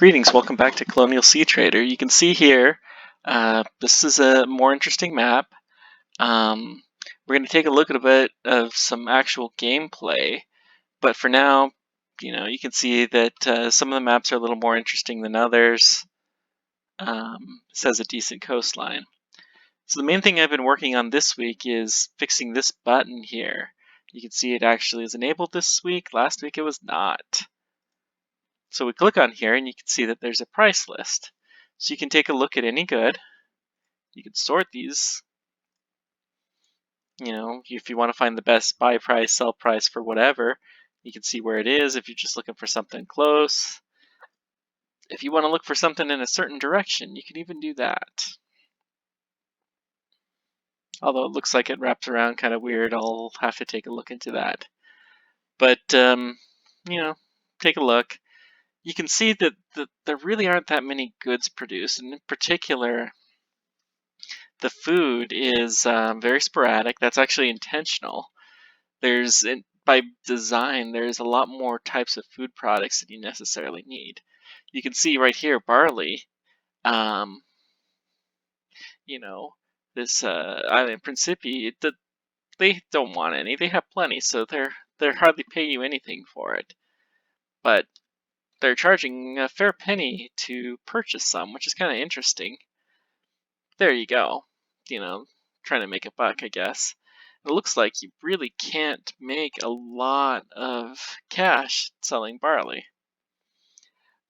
Greetings, welcome back to Colonial Sea Trader. You can see here, this is a more interesting map. We're going to take a look at a bit of some actual gameplay, but for now, you can see that some of the maps are a little more interesting than others. This has a decent coastline. So the main thing I've been working on this week is fixing this button here. You can see it actually is enabled this week. Last week it was not. So we click on here and you can see that there's a price list. So you can take a look at any good. You can sort these. If you want to find the best buy price, sell price for whatever, you can see where it is if you're just looking for something close. If you want to look for something in a certain direction, you can even do that. Although it looks like it wraps around kind of weird, I'll have to take a look into that. But, take a look. You can see that there really aren't that many goods produced, and in particular, the food is very sporadic. That's actually intentional. By design, there's a lot more types of food products than you necessarily need. You can see right here, barley. This island Principi, they don't want any. They have plenty, so they're hardly pay you anything for it. But they're charging a fair penny to purchase some, which is kind of interesting. There you go. Trying to make a buck, I guess. It looks like you really can't make a lot of cash selling barley.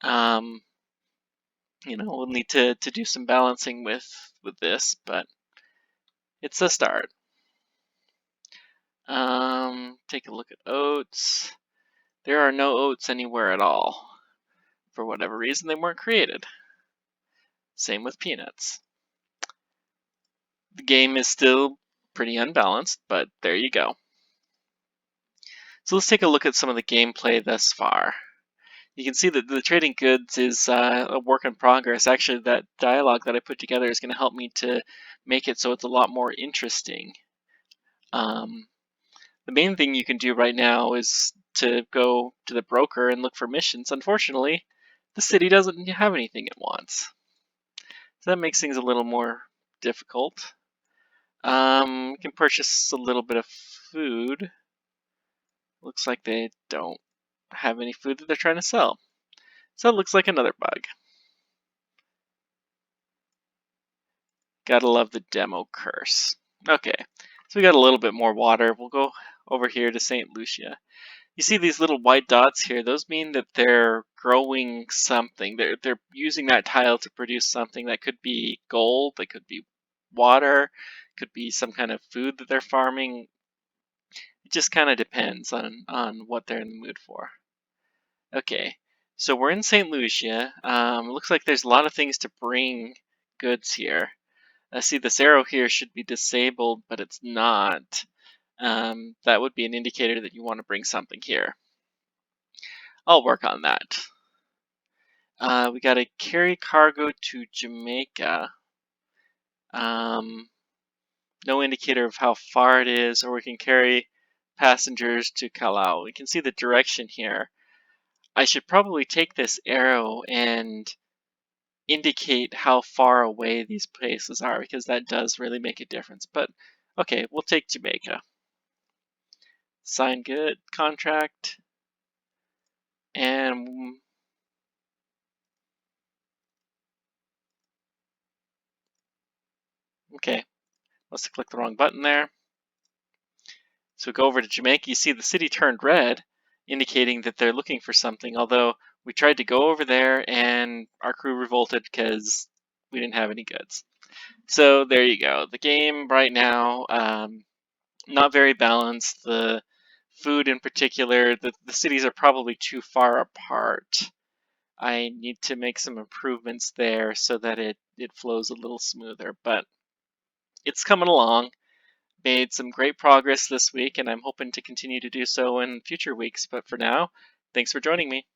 We'll need to do some balancing with this, but it's a start. Take a look at oats. There are no oats anywhere at all. For whatever reason, they weren't created. Same with peanuts. The game is still pretty unbalanced, but there you go. So let's take a look at some of the gameplay thus far. You can see that the trading goods is a work in progress. Actually, that dialogue that I put together is going to help me to make it so it's a lot more interesting. The main thing you can do right now is to go to the broker and look for missions. Unfortunately, the city doesn't have anything it wants. So that makes things a little more difficult. We can purchase a little bit of food. Looks like they don't have any food that they're trying to sell. So it looks like another bug. Gotta love the demo curse. Okay, so we got a little bit more water. We'll go over here to St. Lucia. You see these little white dots here? Those mean that they're growing something. They're using that tile to produce something that could be gold, that could be water, could be some kind of food that they're farming. It just kind of depends on what they're in the mood for. Okay, so we're in St. Lucia. It looks like there's a lot of things to bring goods here. I see this arrow here should be disabled, but it's not. That would be an indicator that you want to bring something here. I'll work on that. We got to carry cargo to Jamaica. No indicator of how far it is, or we can carry passengers to Callao. We can see the direction here. I should probably take this arrow and indicate how far away these places are, because that does really make a difference. But okay, we'll take Jamaica. Sign good contract. And okay, must have clicked the wrong button there. So we go over to Jamaica. You see the city turned red, indicating that they're looking for something, although we tried to go over there and our crew revolted because we didn't have any goods. So there you go. The game right now, not very balanced. The food in particular, the cities are probably too far apart. I need to make some improvements there so that it flows a little smoother, but it's coming along. Made some great progress this week, and I'm hoping to continue to do so in future weeks. But for now, thanks for joining me.